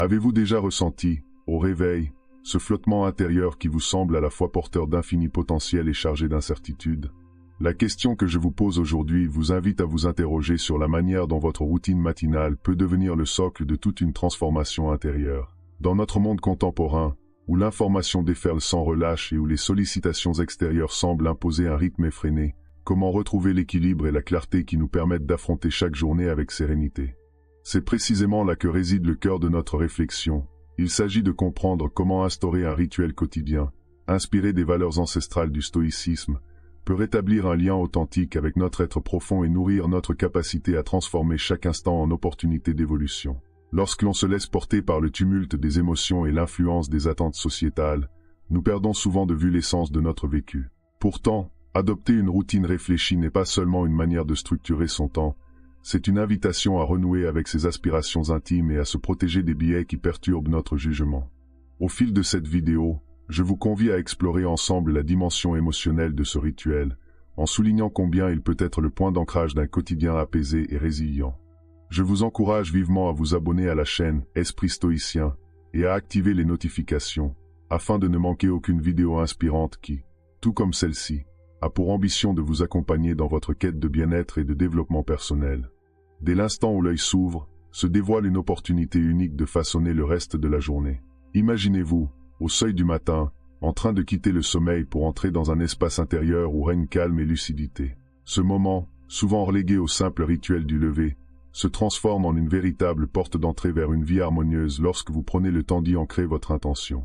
Avez-vous déjà ressenti, au réveil, ce flottement intérieur qui vous semble à la fois porteur d'infini potentiel et chargé d'incertitude? La question que je vous pose aujourd'hui vous invite à vous interroger sur la manière dont votre routine matinale peut devenir le socle de toute une transformation intérieure. Dans notre monde contemporain, où l'information déferle sans relâche et où les sollicitations extérieures semblent imposer un rythme effréné, comment retrouver l'équilibre et la clarté qui nous permettent d'affronter chaque journée avec sérénité? C'est précisément là que réside le cœur de notre réflexion. Il s'agit de comprendre comment instaurer un rituel quotidien, inspiré des valeurs ancestrales du stoïcisme, peut rétablir un lien authentique avec notre être profond et nourrir notre capacité à transformer chaque instant en opportunité d'évolution. Lorsque l'on se laisse porter par le tumulte des émotions et l'influence des attentes sociétales, nous perdons souvent de vue l'essence de notre vécu. Pourtant, adopter une routine réfléchie n'est pas seulement une manière de structurer son temps, c'est une invitation à renouer avec ses aspirations intimes et à se protéger des biais qui perturbent notre jugement. Au fil de cette vidéo, je vous convie à explorer ensemble la dimension émotionnelle de ce rituel, en soulignant combien il peut être le point d'ancrage d'un quotidien apaisé et résilient. Je vous encourage vivement à vous abonner à la chaîne Esprit Stoïcien et à activer les notifications, afin de ne manquer aucune vidéo inspirante qui, tout comme celle-ci, a pour ambition de vous accompagner dans votre quête de bien-être et de développement personnel. Dès l'instant où l'œil s'ouvre, se dévoile une opportunité unique de façonner le reste de la journée. Imaginez-vous, au seuil du matin, en train de quitter le sommeil pour entrer dans un espace intérieur où règne calme et lucidité. Ce moment, souvent relégué au simple rituel du lever, se transforme en une véritable porte d'entrée vers une vie harmonieuse lorsque vous prenez le temps d'y ancrer votre intention.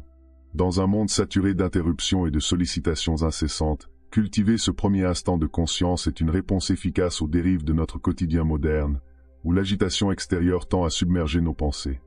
Dans un monde saturé d'interruptions et de sollicitations incessantes, cultiver ce premier instant de conscience est une réponse efficace aux dérives de notre quotidien moderne, où l'agitation extérieure tend à submerger nos pensées.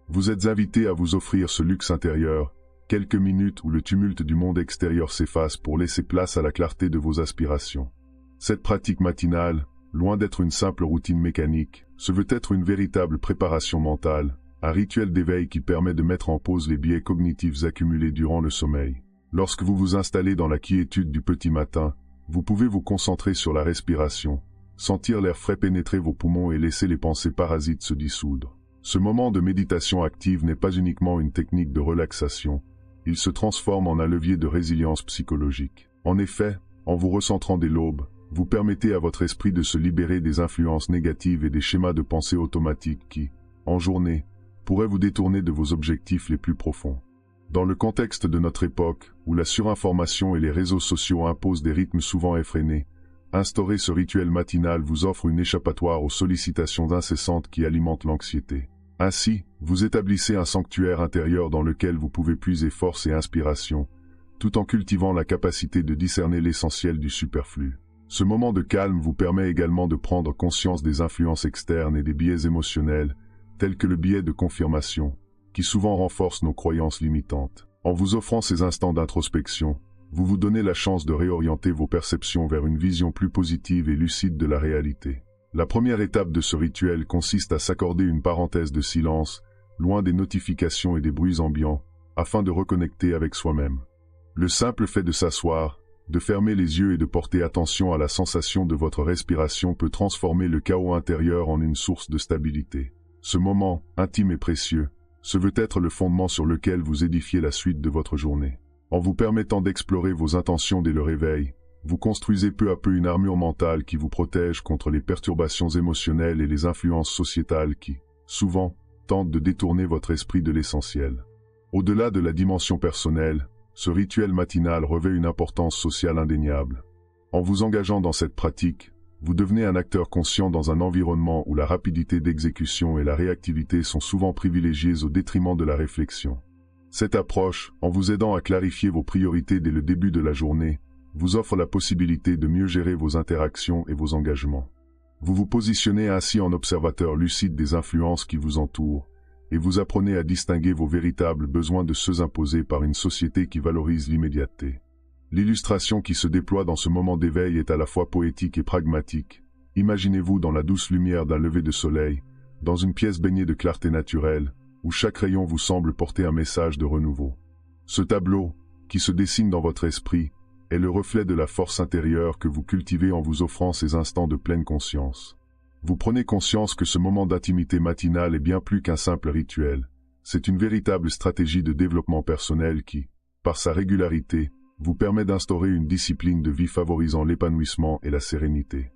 Vous êtes invité à vous offrir ce luxe intérieur, quelques minutes où le tumulte du monde extérieur s'efface pour laisser place à la clarté de vos aspirations. Cette pratique matinale, loin d'être une simple routine mécanique, se veut être une véritable préparation mentale, un rituel d'éveil qui permet de mettre en pause les biais cognitifs accumulés durant le sommeil. Lorsque vous vous installez dans la quiétude du petit matin, vous pouvez vous concentrer sur la respiration, sentir l'air frais pénétrer vos poumons et laisser les pensées parasites se dissoudre. Ce moment de méditation active n'est pas uniquement une technique de relaxation, il se transforme en un levier de résilience psychologique. En effet, en vous recentrant dès l'aube, vous permettez à votre esprit de se libérer des influences négatives et des schémas de pensée automatiques qui, en journée, pourraient vous détourner de vos objectifs les plus profonds. Dans le contexte de notre époque, où la surinformation et les réseaux sociaux imposent des rythmes souvent effrénés, instaurer ce rituel matinal vous offre une échappatoire aux sollicitations incessantes qui alimentent l'anxiété. Ainsi, vous établissez un sanctuaire intérieur dans lequel vous pouvez puiser force et inspiration, tout en cultivant la capacité de discerner l'essentiel du superflu. Ce moment de calme vous permet également de prendre conscience des influences externes et des biais émotionnels, tels que le biais de confirmation, qui souvent renforcent nos croyances limitantes. En vous offrant ces instants d'introspection, vous vous donnez la chance de réorienter vos perceptions vers une vision plus positive et lucide de la réalité. La première étape de ce rituel consiste à s'accorder une parenthèse de silence, loin des notifications et des bruits ambiants, afin de reconnecter avec soi-même. Le simple fait de s'asseoir, de fermer les yeux et de porter attention à la sensation de votre respiration peut transformer le chaos intérieur en une source de stabilité. Ce moment, intime et précieux, se veut être le fondement sur lequel vous édifiez la suite de votre journée. En vous permettant d'explorer vos intentions dès le réveil, vous construisez peu à peu une armure mentale qui vous protège contre les perturbations émotionnelles et les influences sociétales qui, souvent, tentent de détourner votre esprit de l'essentiel. Au-delà de la dimension personnelle, ce rituel matinal revêt une importance sociale indéniable. En vous engageant dans cette pratique, vous devenez un acteur conscient dans un environnement où la rapidité d'exécution et la réactivité sont souvent privilégiées au détriment de la réflexion. Cette approche, en vous aidant à clarifier vos priorités dès le début de la journée, vous offre la possibilité de mieux gérer vos interactions et vos engagements. Vous vous positionnez ainsi en observateur lucide des influences qui vous entourent, et vous apprenez à distinguer vos véritables besoins de ceux imposés par une société qui valorise l'immédiateté. L'illustration qui se déploie dans ce moment d'éveil est à la fois poétique et pragmatique. Imaginez-vous dans la douce lumière d'un lever de soleil, dans une pièce baignée de clarté naturelle, où chaque rayon vous semble porter un message de renouveau. Ce tableau, qui se dessine dans votre esprit, est le reflet de la force intérieure que vous cultivez en vous offrant ces instants de pleine conscience. Vous prenez conscience que ce moment d'intimité matinale est bien plus qu'un simple rituel. C'est une véritable stratégie de développement personnel qui, par sa régularité, vous permet d'instaurer une discipline de vie favorisant l'épanouissement et la sérénité.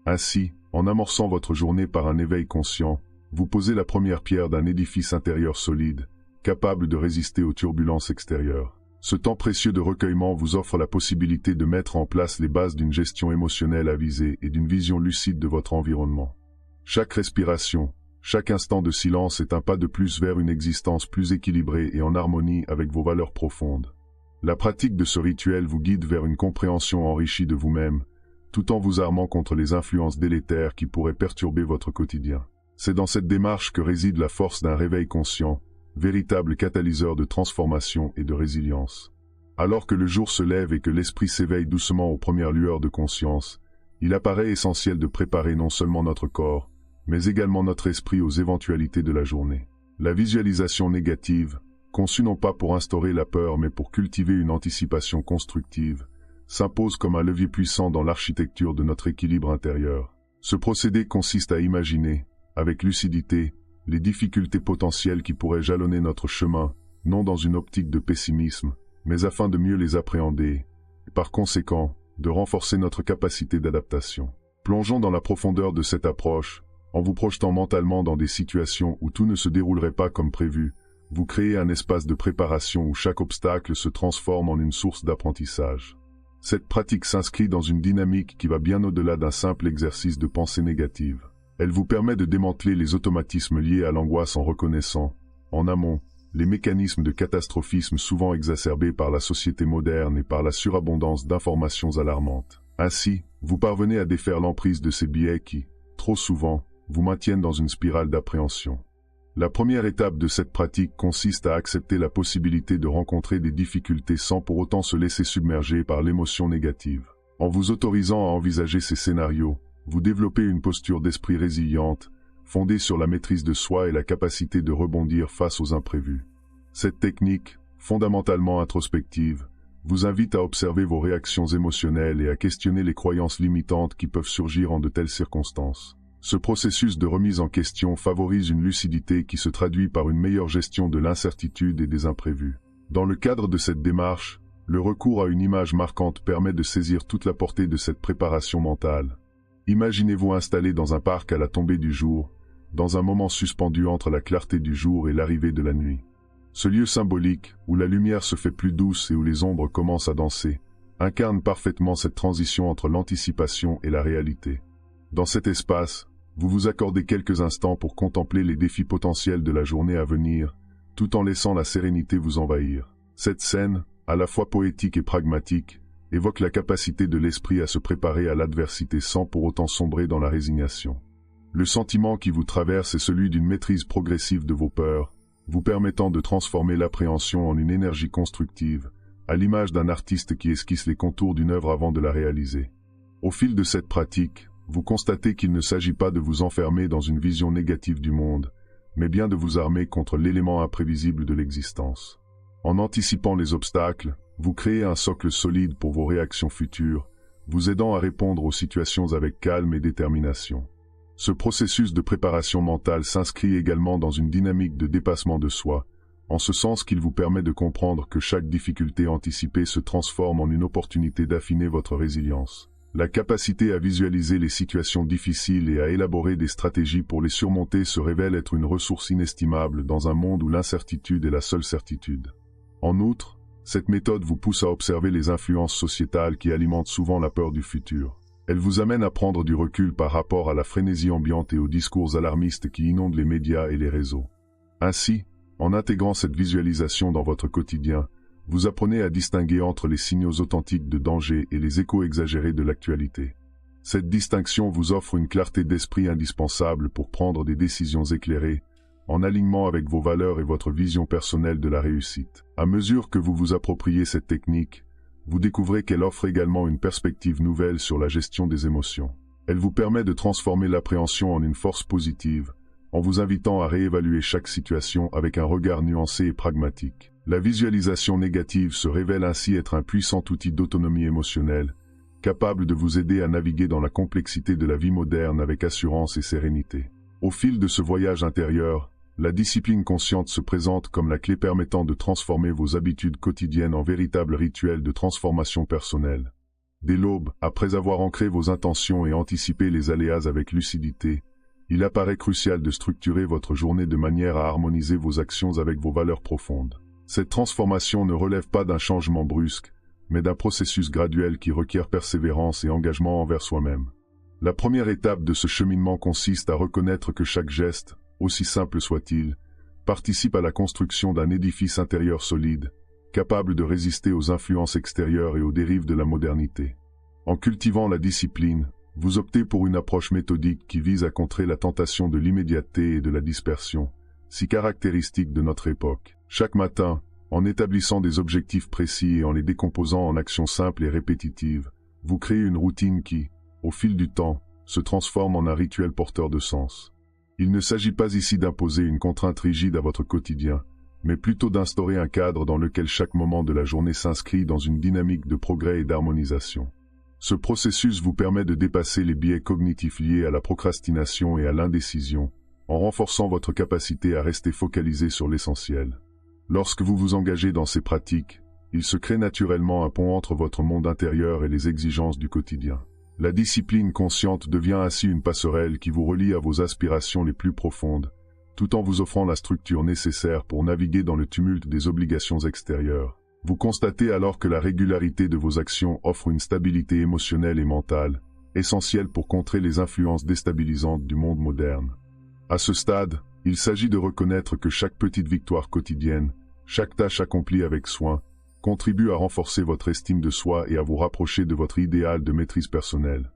Ainsi, en amorçant votre journée par un éveil conscient, vous posez la première pierre d'un édifice intérieur solide, capable de résister aux turbulences extérieures. Ce temps précieux de recueillement vous offre la possibilité de mettre en place les bases d'une gestion émotionnelle avisée et d'une vision lucide de votre environnement. Chaque respiration, chaque instant de silence est un pas de plus vers une existence plus équilibrée et en harmonie avec vos valeurs profondes. La pratique de ce rituel vous guide vers une compréhension enrichie de vous-même, tout en vous armant contre les influences délétères qui pourraient perturber votre quotidien. C'est dans cette démarche que réside la force d'un réveil conscient, véritable catalyseur de transformation et de résilience. Alors que le jour se lève et que l'esprit s'éveille doucement aux premières lueurs de conscience, il apparaît essentiel de préparer non seulement notre corps, mais également notre esprit aux éventualités de la journée. La visualisation négative, conçue non pas pour instaurer la peur mais pour cultiver une anticipation constructive, s'impose comme un levier puissant dans l'architecture de notre équilibre intérieur. Ce procédé consiste à imaginer, avec lucidité, les difficultés potentielles qui pourraient jalonner notre chemin, non dans une optique de pessimisme, mais afin de mieux les appréhender, et par conséquent, de renforcer notre capacité d'adaptation. Plongeons dans la profondeur de cette approche, en vous projetant mentalement dans des situations où tout ne se déroulerait pas comme prévu, vous créez un espace de préparation où chaque obstacle se transforme en une source d'apprentissage. Cette pratique s'inscrit dans une dynamique qui va bien au-delà d'un simple exercice de pensée négative. Elle vous permet de démanteler les automatismes liés à l'angoisse en reconnaissant, en amont, les mécanismes de catastrophisme souvent exacerbés par la société moderne et par la surabondance d'informations alarmantes. Ainsi, vous parvenez à défaire l'emprise de ces biais qui, trop souvent, vous maintiennent dans une spirale d'appréhension. La première étape de cette pratique consiste à accepter la possibilité de rencontrer des difficultés sans pour autant se laisser submerger par l'émotion négative. En vous autorisant à envisager ces scénarios, vous développez une posture d'esprit résiliente, fondée sur la maîtrise de soi et la capacité de rebondir face aux imprévus. Cette technique, fondamentalement introspective, vous invite à observer vos réactions émotionnelles et à questionner les croyances limitantes qui peuvent surgir en de telles circonstances. Ce processus de remise en question favorise une lucidité qui se traduit par une meilleure gestion de l'incertitude et des imprévus. Dans le cadre de cette démarche, le recours à une image marquante permet de saisir toute la portée de cette préparation mentale. Imaginez-vous installé dans un parc à la tombée du jour, dans un moment suspendu entre la clarté du jour et l'arrivée de la nuit. Ce lieu symbolique, où la lumière se fait plus douce et où les ombres commencent à danser, incarne parfaitement cette transition entre l'anticipation et la réalité. Dans cet espace, vous vous accordez quelques instants pour contempler les défis potentiels de la journée à venir, tout en laissant la sérénité vous envahir. Cette scène, à la fois poétique et pragmatique, évoque la capacité de l'esprit à se préparer à l'adversité sans pour autant sombrer dans la résignation. Le sentiment qui vous traverse est celui d'une maîtrise progressive de vos peurs, vous permettant de transformer l'appréhension en une énergie constructive, à l'image d'un artiste qui esquisse les contours d'une œuvre avant de la réaliser. Au fil de cette pratique, vous constatez qu'il ne s'agit pas de vous enfermer dans une vision négative du monde, mais bien de vous armer contre l'élément imprévisible de l'existence. En anticipant les obstacles, vous créez un socle solide pour vos réactions futures, vous aidant à répondre aux situations avec calme et détermination. Ce processus de préparation mentale s'inscrit également dans une dynamique de dépassement de soi, en ce sens qu'il vous permet de comprendre que chaque difficulté anticipée se transforme en une opportunité d'affiner votre résilience. La capacité à visualiser les situations difficiles et à élaborer des stratégies pour les surmonter se révèle être une ressource inestimable dans un monde où l'incertitude est la seule certitude. En outre, cette méthode vous pousse à observer les influences sociétales qui alimentent souvent la peur du futur. Elle vous amène à prendre du recul par rapport à la frénésie ambiante et aux discours alarmistes qui inondent les médias et les réseaux. Ainsi, en intégrant cette visualisation dans votre quotidien, vous apprenez à distinguer entre les signaux authentiques de danger et les échos exagérés de l'actualité. Cette distinction vous offre une clarté d'esprit indispensable pour prendre des décisions éclairées, en alignement avec vos valeurs et votre vision personnelle de la réussite. À mesure que vous vous appropriez cette technique, vous découvrez qu'elle offre également une perspective nouvelle sur la gestion des émotions. Elle vous permet de transformer l'appréhension en une force positive, en vous invitant à réévaluer chaque situation avec un regard nuancé et pragmatique. La visualisation négative se révèle ainsi être un puissant outil d'autonomie émotionnelle, capable de vous aider à naviguer dans la complexité de la vie moderne avec assurance et sérénité. Au fil de ce voyage intérieur, La discipline consciente se présente comme la clé permettant de transformer vos habitudes quotidiennes en véritables rituels de transformation personnelle. Dès l'aube, après avoir ancré vos intentions et anticipé les aléas avec lucidité, il apparaît crucial de structurer votre journée de manière à harmoniser vos actions avec vos valeurs profondes. Cette transformation ne relève pas d'un changement brusque, mais d'un processus graduel qui requiert persévérance et engagement envers soi-même. La première étape de ce cheminement consiste à reconnaître que chaque geste, aussi simple soit-il, participe à la construction d'un édifice intérieur solide, capable de résister aux influences extérieures et aux dérives de la modernité. En cultivant la discipline, vous optez pour une approche méthodique qui vise à contrer la tentation de l'immédiateté et de la dispersion, si caractéristique de notre époque. Chaque matin, en établissant des objectifs précis et en les décomposant en actions simples et répétitives, vous créez une routine qui, au fil du temps, se transforme en un rituel porteur de sens. Il ne s'agit pas ici d'imposer une contrainte rigide à votre quotidien, mais plutôt d'instaurer un cadre dans lequel chaque moment de la journée s'inscrit dans une dynamique de progrès et d'harmonisation. Ce processus vous permet de dépasser les biais cognitifs liés à la procrastination et à l'indécision, en renforçant votre capacité à rester focalisé sur l'essentiel. Lorsque vous vous engagez dans ces pratiques, il se crée naturellement un pont entre votre monde intérieur et les exigences du quotidien. La discipline consciente devient ainsi une passerelle qui vous relie à vos aspirations les plus profondes, tout en vous offrant la structure nécessaire pour naviguer dans le tumulte des obligations extérieures. Vous constatez alors que la régularité de vos actions offre une stabilité émotionnelle et mentale, essentielle pour contrer les influences déstabilisantes du monde moderne. À ce stade, il s'agit de reconnaître que chaque petite victoire quotidienne, chaque tâche accomplie avec soin, contribue à renforcer votre estime de soi et à vous rapprocher de votre idéal de maîtrise personnelle.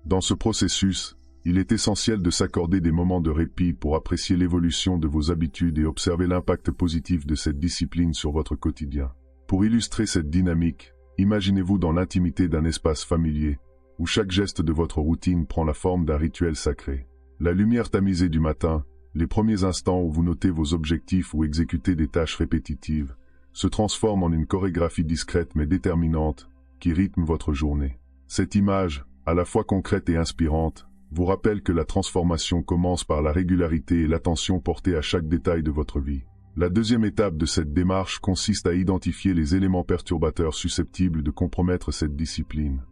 Dans ce processus, il est essentiel de s'accorder des moments de répit pour apprécier l'évolution de vos habitudes et observer l'impact positif de cette discipline sur votre quotidien. Pour illustrer cette dynamique, imaginez-vous dans l'intimité d'un espace familier, où chaque geste de votre routine prend la forme d'un rituel sacré. La lumière tamisée du matin, les premiers instants où vous notez vos objectifs ou exécutez des tâches répétitives, se transforment en une chorégraphie discrète mais déterminante, qui rythme votre journée. Cette image, à la fois concrète et inspirante, vous rappelle que la transformation commence par la régularité et l'attention portée à chaque détail de votre vie. La deuxième étape de cette démarche consiste à identifier les éléments perturbateurs susceptibles de compromettre cette discipline.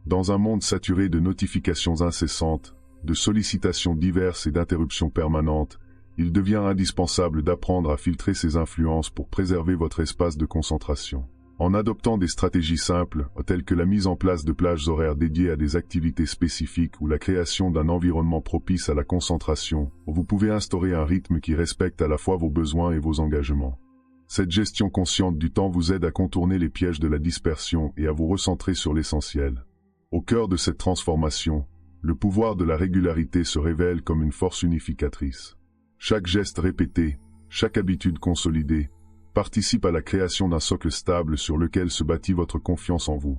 Dans un monde saturé de notifications incessantes, de sollicitations diverses et d'interruptions permanentes, il devient indispensable d'apprendre à filtrer ces influences pour préserver votre espace de concentration. En adoptant des stratégies simples, telles que la mise en place de plages horaires dédiées à des activités spécifiques ou la création d'un environnement propice à la concentration, vous pouvez instaurer un rythme qui respecte à la fois vos besoins et vos engagements. Cette gestion consciente du temps vous aide à contourner les pièges de la dispersion et à vous recentrer sur l'essentiel. Au cœur de cette transformation, le pouvoir de la régularité se révèle comme une force unificatrice. Chaque geste répété, chaque habitude consolidée, participe à la création d'un socle stable sur lequel se bâtit votre confiance en vous.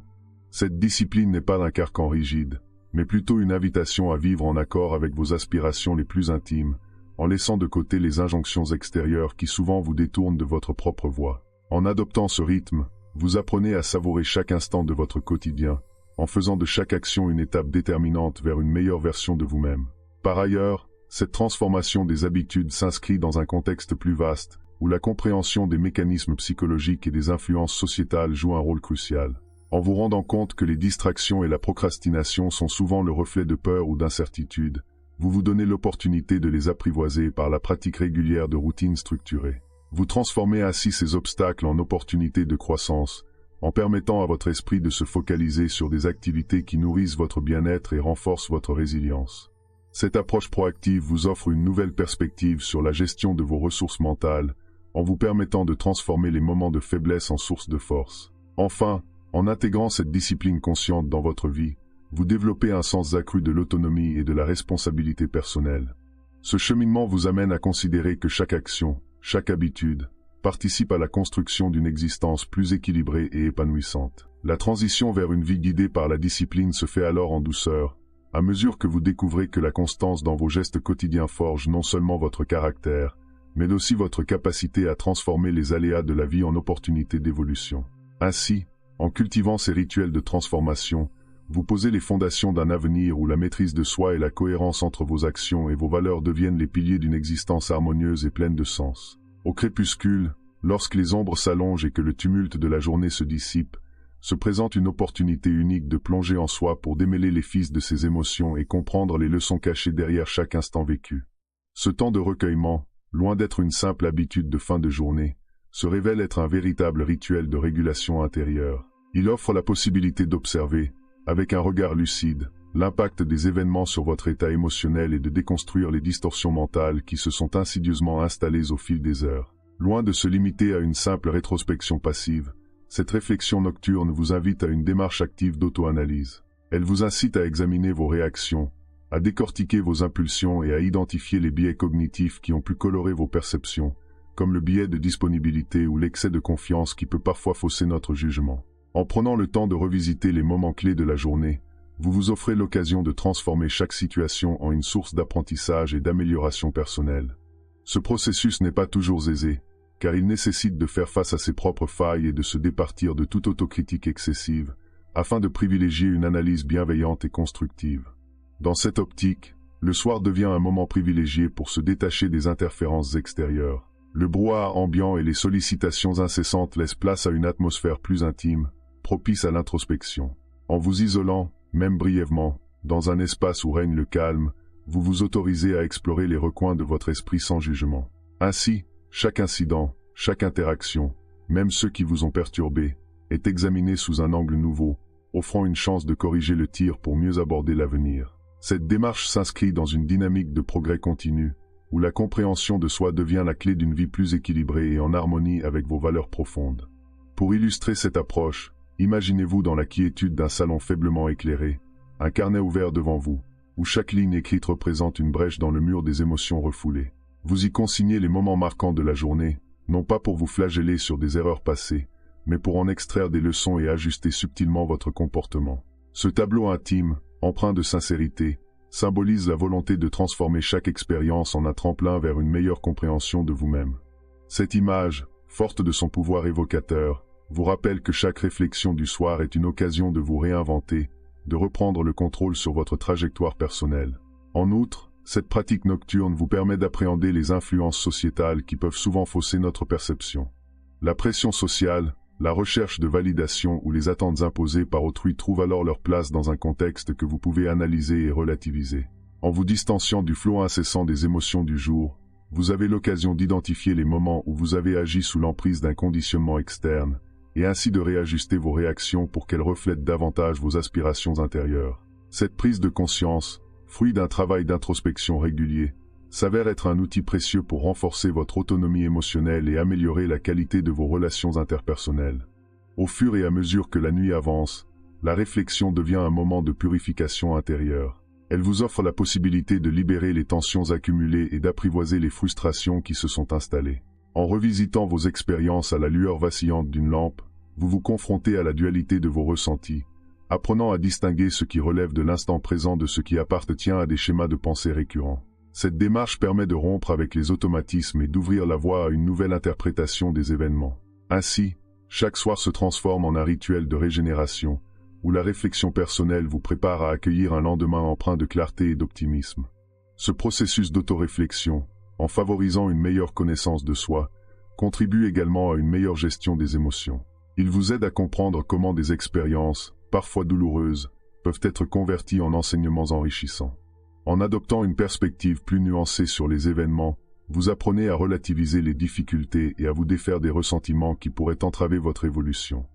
Cette discipline n'est pas un carcan rigide, mais plutôt une invitation à vivre en accord avec vos aspirations les plus intimes, en laissant de côté les injonctions extérieures qui souvent vous détournent de votre propre voie. En adoptant ce rythme, vous apprenez à savourer chaque instant de votre quotidien, en faisant de chaque action une étape déterminante vers une meilleure version de vous-même. Par ailleurs, cette transformation des habitudes s'inscrit dans un contexte plus vaste, où la compréhension des mécanismes psychologiques et des influences sociétales joue un rôle crucial. En vous rendant compte que les distractions et la procrastination sont souvent le reflet de peur ou d'incertitude, vous vous donnez l'opportunité de les apprivoiser par la pratique régulière de routines structurées. Vous transformez ainsi ces obstacles en opportunités de croissance, en permettant à votre esprit de se focaliser sur des activités qui nourrissent votre bien-être et renforcent votre résilience. Cette approche proactive vous offre une nouvelle perspective sur la gestion de vos ressources mentales, en vous permettant de transformer les moments de faiblesse en sources de force. Enfin, en intégrant cette discipline consciente dans votre vie, vous développez un sens accru de l'autonomie et de la responsabilité personnelle. Ce cheminement vous amène à considérer que chaque action, chaque habitude, participe à la construction d'une existence plus équilibrée et épanouissante. La transition vers une vie guidée par la discipline se fait alors en douceur, à mesure que vous découvrez que la constance dans vos gestes quotidiens forge non seulement votre caractère, mais aussi votre capacité à transformer les aléas de la vie en opportunités d'évolution. Ainsi, en cultivant ces rituels de transformation, Vous posez les fondations d'un avenir où la maîtrise de soi et la cohérence entre vos actions et vos valeurs deviennent les piliers d'une existence harmonieuse et pleine de sens. Au crépuscule, lorsque les ombres s'allongent et que le tumulte de la journée se dissipe, se présente une opportunité unique de plonger en soi pour démêler les fils de ses émotions et comprendre les leçons cachées derrière chaque instant vécu. Ce temps de recueillement, loin d'être une simple habitude de fin de journée, se révèle être un véritable rituel de régulation intérieure. Il offre la possibilité d'observer, avec un regard lucide, l'impact des événements sur votre état émotionnel et de déconstruire les distorsions mentales qui se sont insidieusement installées au fil des heures. Loin de se limiter à une simple rétrospection passive, cette réflexion nocturne vous invite à une démarche active d'auto-analyse. Elle vous incite à examiner vos réactions, à décortiquer vos impulsions et à identifier les biais cognitifs qui ont pu colorer vos perceptions, comme le biais de disponibilité ou l'excès de confiance qui peut parfois fausser notre jugement. En prenant le temps de revisiter les moments clés de la journée, vous vous offrez l'occasion de transformer chaque situation en une source d'apprentissage et d'amélioration personnelle. Ce processus n'est pas toujours aisé, car il nécessite de faire face à ses propres failles et de se départir de toute autocritique excessive, afin de privilégier une analyse bienveillante et constructive. Dans cette optique, le soir devient un moment privilégié pour se détacher des interférences extérieures. Le brouhaha ambiant et les sollicitations incessantes laissent place à une atmosphère plus intime, propice à l'introspection. En vous isolant, même brièvement, dans un espace où règne le calme, vous vous autorisez à explorer les recoins de votre esprit sans jugement. Ainsi, chaque incident, chaque interaction, même ceux qui vous ont perturbé, est examiné sous un angle nouveau, offrant une chance de corriger le tir pour mieux aborder l'avenir. Cette démarche s'inscrit dans une dynamique de progrès continu, où la compréhension de soi devient la clé d'une vie plus équilibrée et en harmonie avec vos valeurs profondes. Pour illustrer cette approche, imaginez-vous dans la quiétude d'un salon faiblement éclairé, un carnet ouvert devant vous, où chaque ligne écrite représente une brèche dans le mur des émotions refoulées. Vous y consignez les moments marquants de la journée, non pas pour vous flageller sur des erreurs passées, mais pour en extraire des leçons et ajuster subtilement votre comportement. Ce tableau intime, empreint de sincérité, symbolise la volonté de transformer chaque expérience en un tremplin vers une meilleure compréhension de vous-même. Cette image, forte de son pouvoir évocateur, vous rappelle que chaque réflexion du soir est une occasion de vous réinventer, de reprendre le contrôle sur votre trajectoire personnelle. En outre, cette pratique nocturne vous permet d'appréhender les influences sociétales qui peuvent souvent fausser notre perception. La pression sociale, la recherche de validation ou les attentes imposées par autrui trouvent alors leur place dans un contexte que vous pouvez analyser et relativiser. En vous distanciant du flot incessant des émotions du jour, vous avez l'occasion d'identifier les moments où vous avez agi sous l'emprise d'un conditionnement externe, et ainsi de réajuster vos réactions pour qu'elles reflètent davantage vos aspirations intérieures. Cette prise de conscience, fruit d'un travail d'introspection régulier, s'avère être un outil précieux pour renforcer votre autonomie émotionnelle et améliorer la qualité de vos relations interpersonnelles. Au fur et à mesure que la nuit avance, la réflexion devient un moment de purification intérieure. Elle vous offre la possibilité de libérer les tensions accumulées et d'apprivoiser les frustrations qui se sont installées. En revisitant vos expériences à la lueur vacillante d'une lampe, vous vous confrontez à la dualité de vos ressentis, apprenant à distinguer ce qui relève de l'instant présent de ce qui appartient à des schémas de pensée récurrents. Cette démarche permet de rompre avec les automatismes et d'ouvrir la voie à une nouvelle interprétation des événements. Ainsi, chaque soir se transforme en un rituel de régénération, où la réflexion personnelle vous prépare à accueillir un lendemain empreint de clarté et d'optimisme. Ce processus d'autoréflexion, en favorisant une meilleure connaissance de soi, contribue également à une meilleure gestion des émotions. Il vous aide à comprendre comment des expériences, parfois douloureuses, peuvent être converties en enseignements enrichissants. En adoptant une perspective plus nuancée sur les événements, vous apprenez à relativiser les difficultés et à vous défaire des ressentiments qui pourraient entraver votre évolution.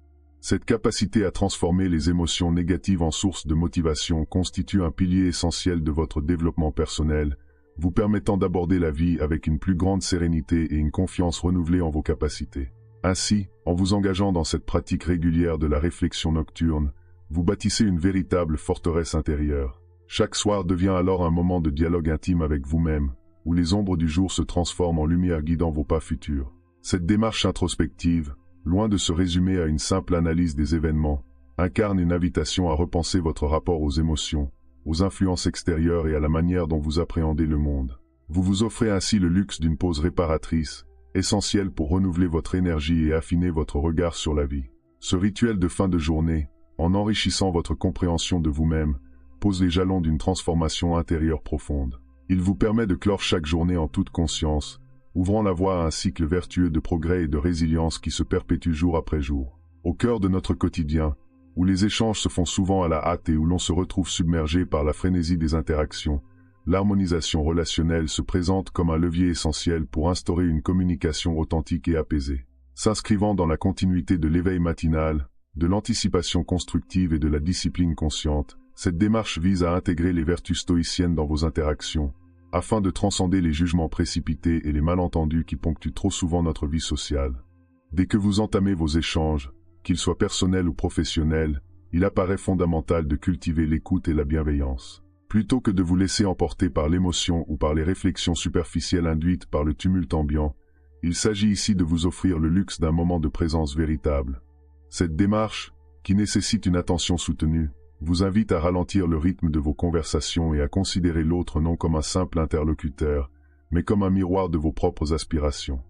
Cette capacité à transformer les émotions négatives en source de motivation constitue un pilier essentiel de votre développement personnel, vous permettant d'aborder la vie avec une plus grande sérénité et une confiance renouvelée en vos capacités. Ainsi, en vous engageant dans cette pratique régulière de la réflexion nocturne, vous bâtissez une véritable forteresse intérieure. Chaque soir devient alors un moment de dialogue intime avec vous-même, où les ombres du jour se transforment en lumière guidant vos pas futurs. Cette démarche introspective, loin de se résumer à une simple analyse des événements, incarne une invitation à repenser votre rapport aux émotions, aux influences extérieures et à la manière dont vous appréhendez le monde. Vous vous offrez ainsi le luxe d'une pause réparatrice, essentielle pour renouveler votre énergie et affiner votre regard sur la vie. Ce rituel de fin de journée, en enrichissant votre compréhension de vous-même, pose les jalons d'une transformation intérieure profonde. Il vous permet de clore chaque journée en toute conscience, ouvrant la voie à un cycle vertueux de progrès et de résilience qui se perpétue jour après jour. Au cœur de notre quotidien, où les échanges se font souvent à la hâte et où l'on se retrouve submergé par la frénésie des interactions, l'harmonisation relationnelle se présente comme un levier essentiel pour instaurer une communication authentique et apaisée. S'inscrivant dans la continuité de l'éveil matinal, de l'anticipation constructive et de la discipline consciente, cette démarche vise à intégrer les vertus stoïciennes dans vos interactions, afin de transcender les jugements précipités et les malentendus qui ponctuent trop souvent notre vie sociale. Dès que vous entamez vos échanges, qu'ils soient personnels ou professionnels, il apparaît fondamental de cultiver l'écoute et la bienveillance. Plutôt que de vous laisser emporter par l'émotion ou par les réflexions superficielles induites par le tumulte ambiant, il s'agit ici de vous offrir le luxe d'un moment de présence véritable. Cette démarche, qui nécessite une attention soutenue, vous invite à ralentir le rythme de vos conversations et à considérer l'autre non comme un simple interlocuteur, mais comme un miroir de vos propres aspirations.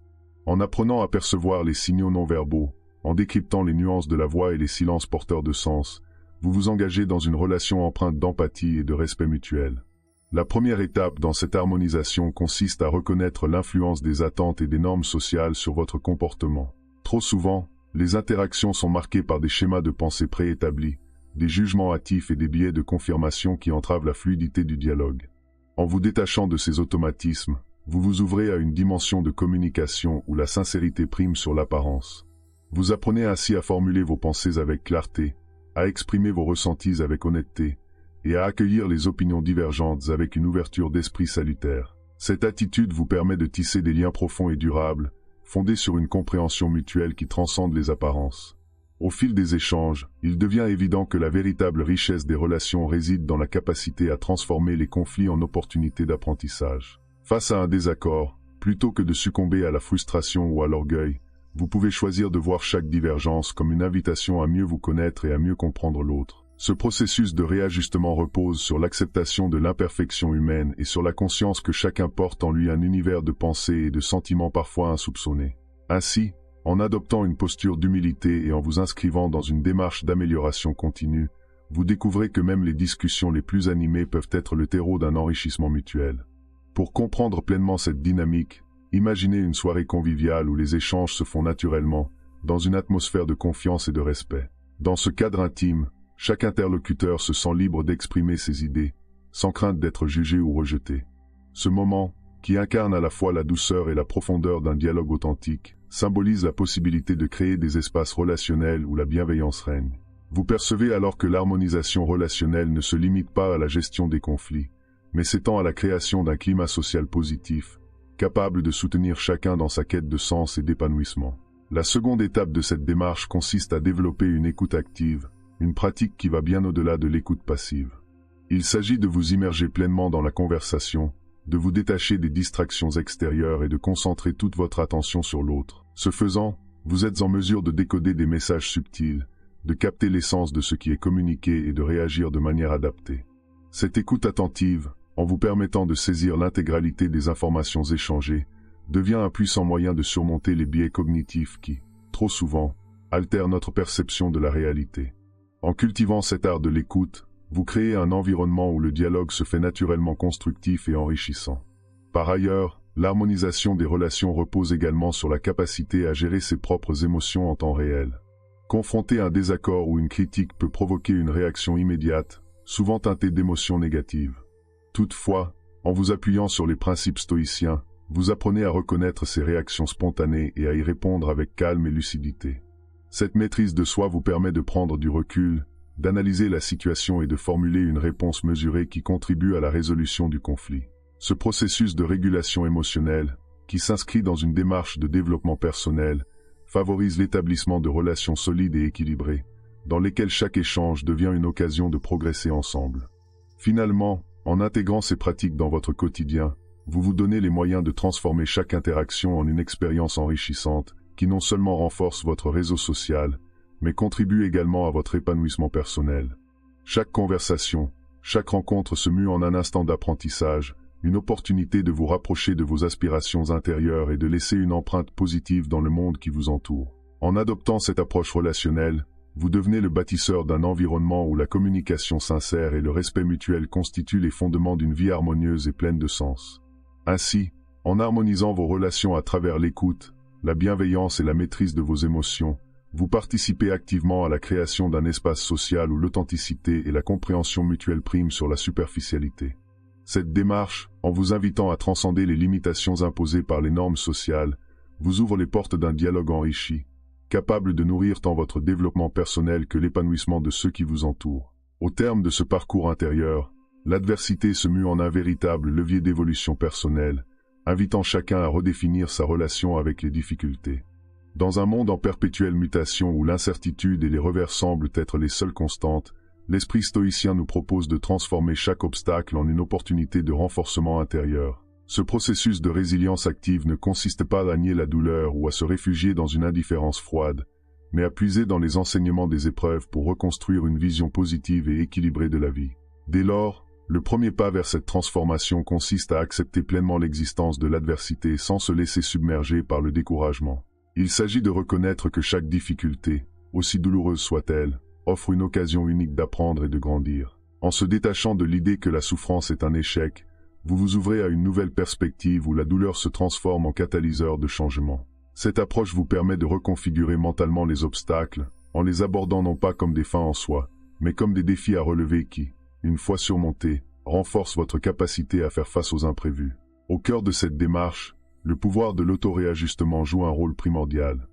En apprenant à percevoir les signaux non-verbaux, en décryptant les nuances de la voix et les silences porteurs de sens, vous vous engagez dans une relation empreinte d'empathie et de respect mutuel. La première étape dans cette harmonisation consiste à reconnaître l'influence des attentes et des normes sociales sur votre comportement. Trop souvent, les interactions sont marquées par des schémas de pensée préétablis, des jugements hâtifs et des biais de confirmation qui entravent la fluidité du dialogue. En vous détachant de ces automatismes, vous vous ouvrez à une dimension de communication où la sincérité prime sur l'apparence. Vous apprenez ainsi à formuler vos pensées avec clarté, à exprimer vos ressentis avec honnêteté, et à accueillir les opinions divergentes avec une ouverture d'esprit salutaire. Cette attitude vous permet de tisser des liens profonds et durables, fondés sur une compréhension mutuelle qui transcende les apparences. Au fil des échanges, il devient évident que la véritable richesse des relations réside dans la capacité à transformer les conflits en opportunités d'apprentissage. Face à un désaccord, plutôt que de succomber à la frustration ou à l'orgueil, vous pouvez choisir de voir chaque divergence comme une invitation à mieux vous connaître et à mieux comprendre l'autre. Ce processus de réajustement repose sur l'acceptation de l'imperfection humaine et sur la conscience que chacun porte en lui un univers de pensées et de sentiments parfois insoupçonnés. Ainsi, en adoptant une posture d'humilité et en vous inscrivant dans une démarche d'amélioration continue, vous découvrez que même les discussions les plus animées peuvent être le terreau d'un enrichissement mutuel. Pour comprendre pleinement cette dynamique, imaginez une soirée conviviale où les échanges se font naturellement, dans une atmosphère de confiance et de respect. Dans ce cadre intime, chaque interlocuteur se sent libre d'exprimer ses idées, sans crainte d'être jugé ou rejeté. Ce moment, qui incarne à la fois la douceur et la profondeur d'un dialogue authentique, symbolise la possibilité de créer des espaces relationnels où la bienveillance règne. Vous percevez alors que l'harmonisation relationnelle ne se limite pas à la gestion des conflits, mais s'étend à la création d'un climat social positif, capable de soutenir chacun dans sa quête de sens et d'épanouissement. La seconde étape de cette démarche consiste à développer une écoute active, une pratique qui va bien au-delà de l'écoute passive. Il s'agit de vous immerger pleinement dans la conversation, de vous détacher des distractions extérieures et de concentrer toute votre attention sur l'autre. Ce faisant, vous êtes en mesure de décoder des messages subtils, de capter l'essence de ce qui est communiqué et de réagir de manière adaptée. Cette écoute attentive, en vous permettant de saisir l'intégralité des informations échangées, devient un puissant moyen de surmonter les biais cognitifs qui, trop souvent, altèrent notre perception de la réalité. En cultivant cet art de l'écoute, vous créez un environnement où le dialogue se fait naturellement constructif et enrichissant. Par ailleurs, l'harmonisation des relations repose également sur la capacité à gérer ses propres émotions en temps réel. Confronter un désaccord ou une critique peut provoquer une réaction immédiate, souvent teintée d'émotions négatives. Toutefois, en vous appuyant sur les principes stoïciens, vous apprenez à reconnaître ces réactions spontanées et à y répondre avec calme et lucidité. Cette maîtrise de soi vous permet de prendre du recul, d'analyser la situation et de formuler une réponse mesurée qui contribue à la résolution du conflit. Ce processus de régulation émotionnelle, qui s'inscrit dans une démarche de développement personnel, favorise l'établissement de relations solides et équilibrées, dans lesquelles chaque échange devient une occasion de progresser ensemble. Finalement, en intégrant ces pratiques dans votre quotidien, vous vous donnez les moyens de transformer chaque interaction en une expérience enrichissante, qui non seulement renforce votre réseau social, mais contribue également à votre épanouissement personnel. Chaque conversation, chaque rencontre se mue en un instant d'apprentissage, une opportunité de vous rapprocher de vos aspirations intérieures et de laisser une empreinte positive dans le monde qui vous entoure. En adoptant cette approche relationnelle, Vous devenez le bâtisseur d'un environnement où la communication sincère et le respect mutuel constituent les fondements d'une vie harmonieuse et pleine de sens. Ainsi, en harmonisant vos relations à travers l'écoute, la bienveillance et la maîtrise de vos émotions, vous participez activement à la création d'un espace social où l'authenticité et la compréhension mutuelle priment sur la superficialité. Cette démarche, en vous invitant à transcender les limitations imposées par les normes sociales, vous ouvre les portes d'un dialogue enrichi, capable de nourrir tant votre développement personnel que l'épanouissement de ceux qui vous entourent. Au terme de ce parcours intérieur, l'adversité se mue en un véritable levier d'évolution personnelle, invitant chacun à redéfinir sa relation avec les difficultés. Dans un monde en perpétuelle mutation où l'incertitude et les revers semblent être les seules constantes, l'esprit stoïcien nous propose de transformer chaque obstacle en une opportunité de renforcement intérieur. Ce processus de résilience active ne consiste pas à nier la douleur ou à se réfugier dans une indifférence froide, mais à puiser dans les enseignements des épreuves pour reconstruire une vision positive et équilibrée de la vie. Dès lors, le premier pas vers cette transformation consiste à accepter pleinement l'existence de l'adversité sans se laisser submerger par le découragement. Il s'agit de reconnaître que chaque difficulté, aussi douloureuse soit-elle, offre une occasion unique d'apprendre et de grandir. En se détachant de l'idée que la souffrance est un échec, vous vous ouvrez à une nouvelle perspective où la douleur se transforme en catalyseur de changement. Cette approche vous permet de reconfigurer mentalement les obstacles, en les abordant non pas comme des fins en soi, mais comme des défis à relever qui, une fois surmontés, renforcent votre capacité à faire face aux imprévus. Au cœur de cette démarche, le pouvoir de l'auto-réajustement joue un rôle primordial.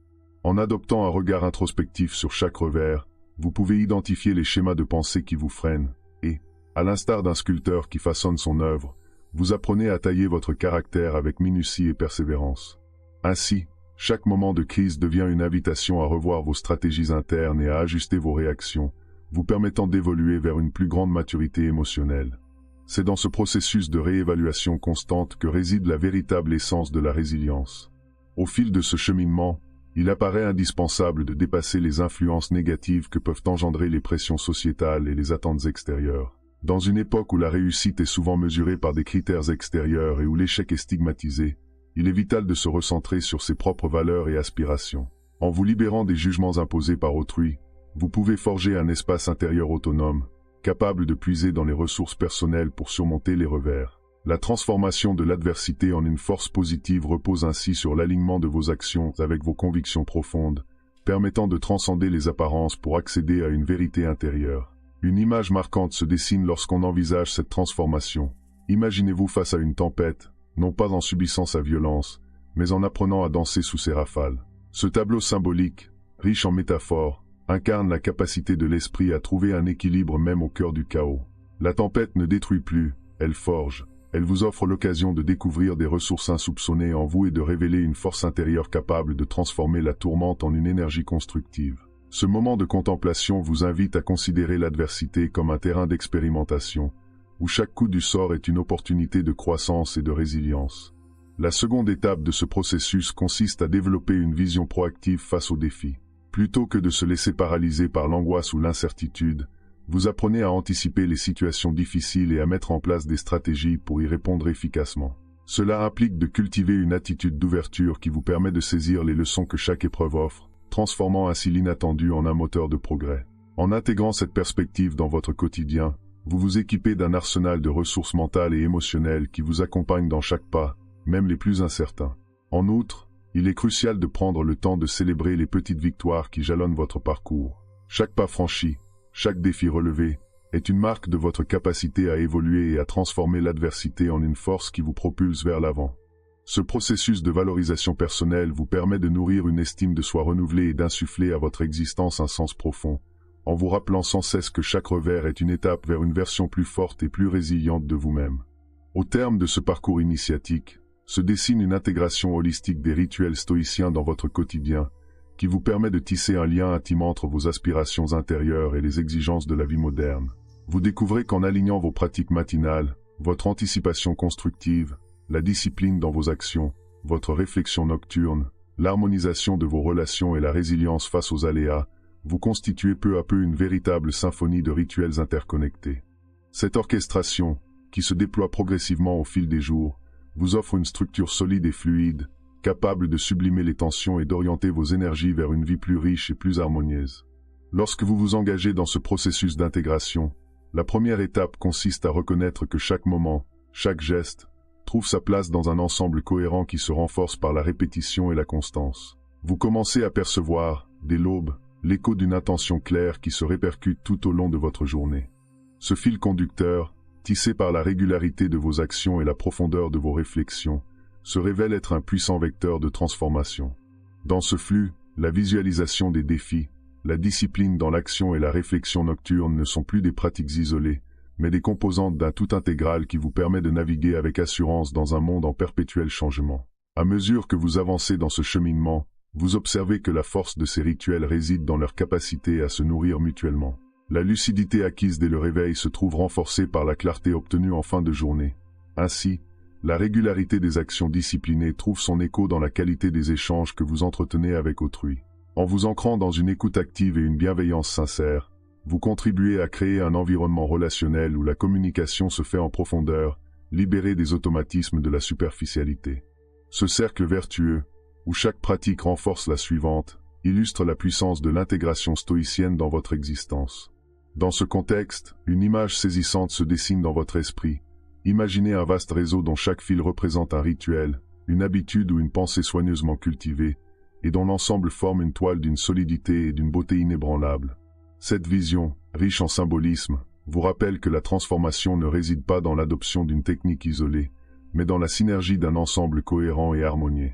En adoptant un regard introspectif sur chaque revers, vous pouvez identifier les schémas de pensée qui vous freinent, et, à l'instar d'un sculpteur qui façonne son œuvre, vous apprenez à tailler votre caractère avec minutie et persévérance. Ainsi, chaque moment de crise devient une invitation à revoir vos stratégies internes et à ajuster vos réactions, vous permettant d'évoluer vers une plus grande maturité émotionnelle. C'est dans ce processus de réévaluation constante que réside la véritable essence de la résilience. Au fil de ce cheminement, il apparaît indispensable de dépasser les influences négatives que peuvent engendrer les pressions sociétales et les attentes extérieures. Dans une époque où la réussite est souvent mesurée par des critères extérieurs et où l'échec est stigmatisé, il est vital de se recentrer sur ses propres valeurs et aspirations. En vous libérant des jugements imposés par autrui, vous pouvez forger un espace intérieur autonome, capable de puiser dans les ressources personnelles pour surmonter les revers. La transformation de l'adversité en une force positive repose ainsi sur l'alignement de vos actions avec vos convictions profondes, permettant de transcender les apparences pour accéder à une vérité intérieure. Une image marquante se dessine lorsqu'on envisage cette transformation. Imaginez-vous face à une tempête, non pas en subissant sa violence, mais en apprenant à danser sous ses rafales. Ce tableau symbolique, riche en métaphores, incarne la capacité de l'esprit à trouver un équilibre même au cœur du chaos. La tempête ne détruit plus, elle forge. Elle vous offre l'occasion de découvrir des ressources insoupçonnées en vous et de révéler une force intérieure capable de transformer la tourmente en une énergie constructive. Ce moment de contemplation vous invite à considérer l'adversité comme un terrain d'expérimentation, où chaque coup du sort est une opportunité de croissance et de résilience. La seconde étape de ce processus consiste à développer une vision proactive face aux défis. Plutôt que de se laisser paralyser par l'angoisse ou l'incertitude, vous apprenez à anticiper les situations difficiles et à mettre en place des stratégies pour y répondre efficacement. Cela implique de cultiver une attitude d'ouverture qui vous permet de saisir les leçons que chaque épreuve offre, transformant ainsi l'inattendu en un moteur de progrès. En intégrant cette perspective dans votre quotidien, vous vous équipez d'un arsenal de ressources mentales et émotionnelles qui vous accompagnent dans chaque pas, même les plus incertains. En outre, il est crucial de prendre le temps de célébrer les petites victoires qui jalonnent votre parcours. Chaque pas franchi, chaque défi relevé, est une marque de votre capacité à évoluer et à transformer l'adversité en une force qui vous propulse vers l'avant. Ce processus de valorisation personnelle vous permet de nourrir une estime de soi renouvelée et d'insuffler à votre existence un sens profond, en vous rappelant sans cesse que chaque revers est une étape vers une version plus forte et plus résiliente de vous-même. Au terme de ce parcours initiatique, se dessine une intégration holistique des rituels stoïciens dans votre quotidien, qui vous permet de tisser un lien intime entre vos aspirations intérieures et les exigences de la vie moderne. Vous découvrez qu'en alignant vos pratiques matinales, votre anticipation constructive, la discipline dans vos actions, votre réflexion nocturne, l'harmonisation de vos relations et la résilience face aux aléas, vous constituez peu à peu une véritable symphonie de rituels interconnectés. Cette orchestration, qui se déploie progressivement au fil des jours, vous offre une structure solide et fluide, capable de sublimer les tensions et d'orienter vos énergies vers une vie plus riche et plus harmonieuse. Lorsque vous vous engagez dans ce processus d'intégration, la première étape consiste à reconnaître que chaque moment, chaque geste, trouve sa place dans un ensemble cohérent qui se renforce par la répétition et la constance. Vous commencez à percevoir, dès l'aube, l'écho d'une intention claire qui se répercute tout au long de votre journée. Ce fil conducteur, tissé par la régularité de vos actions et la profondeur de vos réflexions, se révèle être un puissant vecteur de transformation. Dans ce flux, la visualisation des défis, la discipline dans l'action et la réflexion nocturne ne sont plus des pratiques isolées, mais des composantes d'un tout intégral qui vous permet de naviguer avec assurance dans un monde en perpétuel changement. À mesure que vous avancez dans ce cheminement, vous observez que la force de ces rituels réside dans leur capacité à se nourrir mutuellement. La lucidité acquise dès le réveil se trouve renforcée par la clarté obtenue en fin de journée. Ainsi, la régularité des actions disciplinées trouve son écho dans la qualité des échanges que vous entretenez avec autrui. En vous ancrant dans une écoute active et une bienveillance sincère, vous contribuez à créer un environnement relationnel où la communication se fait en profondeur, libérée des automatismes de la superficialité. Ce cercle vertueux, où chaque pratique renforce la suivante, illustre la puissance de l'intégration stoïcienne dans votre existence. Dans ce contexte, une image saisissante se dessine dans votre esprit. Imaginez un vaste réseau dont chaque fil représente un rituel, une habitude ou une pensée soigneusement cultivée, et dont l'ensemble forme une toile d'une solidité et d'une beauté inébranlables. Cette vision, riche en symbolisme, vous rappelle que la transformation ne réside pas dans l'adoption d'une technique isolée, mais dans la synergie d'un ensemble cohérent et harmonieux.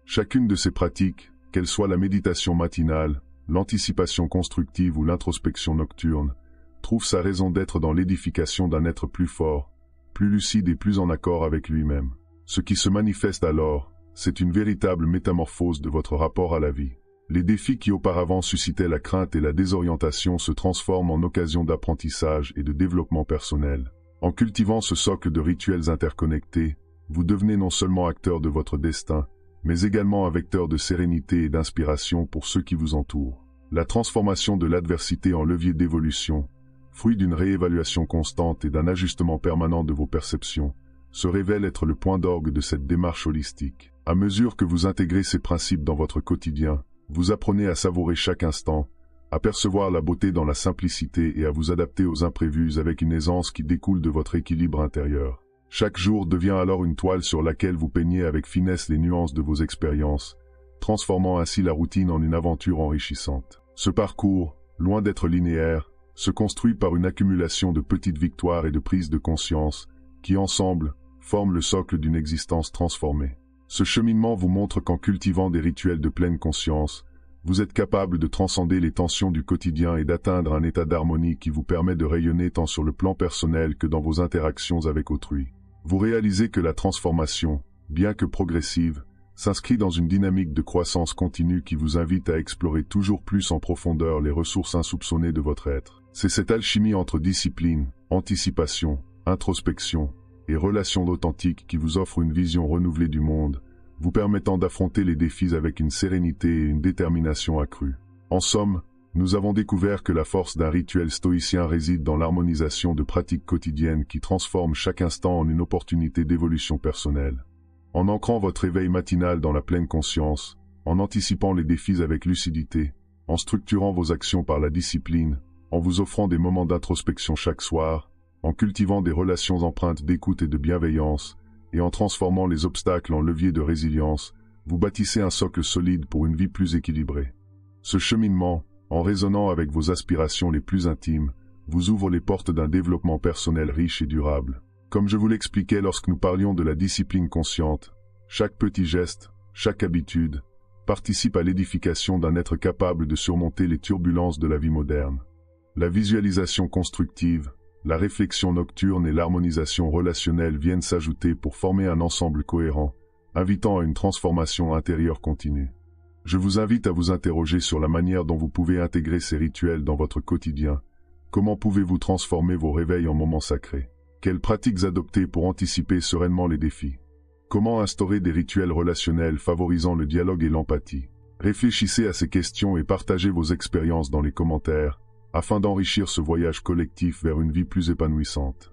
Chacune de ces pratiques, qu'elle soit la méditation matinale, l'anticipation constructive ou l'introspection nocturne, trouve sa raison d'être dans l'édification d'un être plus fort, plus lucide et plus en accord avec lui-même. Ce qui se manifeste alors, c'est une véritable métamorphose de votre rapport à la vie. Les défis qui auparavant suscitaient la crainte et la désorientation se transforment en occasion d'apprentissage et de développement personnel. En cultivant ce socle de rituels interconnectés, vous devenez non seulement acteur de votre destin, mais également un vecteur de sérénité et d'inspiration pour ceux qui vous entourent. La transformation de l'adversité en levier d'évolution, fruit d'une réévaluation constante et d'un ajustement permanent de vos perceptions, se révèle être le point d'orgue de cette démarche holistique. À mesure que vous intégrez ces principes dans votre quotidien, vous apprenez à savourer chaque instant, à percevoir la beauté dans la simplicité et à vous adapter aux imprévus avec une aisance qui découle de votre équilibre intérieur. Chaque jour devient alors une toile sur laquelle vous peignez avec finesse les nuances de vos expériences, transformant ainsi la routine en une aventure enrichissante. Ce parcours, loin d'être linéaire, se construit par une accumulation de petites victoires et de prises de conscience, qui ensemble, forment le socle d'une existence transformée. Ce cheminement vous montre qu'en cultivant des rituels de pleine conscience, vous êtes capable de transcender les tensions du quotidien et d'atteindre un état d'harmonie qui vous permet de rayonner tant sur le plan personnel que dans vos interactions avec autrui. Vous réalisez que la transformation, bien que progressive, s'inscrit dans une dynamique de croissance continue qui vous invite à explorer toujours plus en profondeur les ressources insoupçonnées de votre être. C'est cette alchimie entre discipline, anticipation, introspection et relations authentiques qui vous offre une vision renouvelée du monde, vous permettant d'affronter les défis avec une sérénité et une détermination accrue. En somme, nous avons découvert que la force d'un rituel stoïcien réside dans l'harmonisation de pratiques quotidiennes qui transforment chaque instant en une opportunité d'évolution personnelle. En ancrant votre éveil matinal dans la pleine conscience, en anticipant les défis avec lucidité, en structurant vos actions par la discipline, en vous offrant des moments d'introspection chaque soir, en cultivant des relations empreintes d'écoute et de bienveillance, et en transformant les obstacles en leviers de résilience, vous bâtissez un socle solide pour une vie plus équilibrée. Ce cheminement, en résonnant avec vos aspirations les plus intimes, vous ouvre les portes d'un développement personnel riche et durable. Comme je vous l'expliquais lorsque nous parlions de la discipline consciente, chaque petit geste, chaque habitude, participe à l'édification d'un être capable de surmonter les turbulences de la vie moderne. La visualisation constructive, la réflexion nocturne et l'harmonisation relationnelle viennent s'ajouter pour former un ensemble cohérent, invitant à une transformation intérieure continue. Je vous invite à vous interroger sur la manière dont vous pouvez intégrer ces rituels dans votre quotidien. Comment pouvez-vous transformer vos réveils en moments sacrés? Quelles pratiques adopter pour anticiper sereinement les défis? Comment instaurer des rituels relationnels favorisant le dialogue et l'empathie? Réfléchissez à ces questions et partagez vos expériences dans les commentaires, afin d'enrichir ce voyage collectif vers une vie plus épanouissante.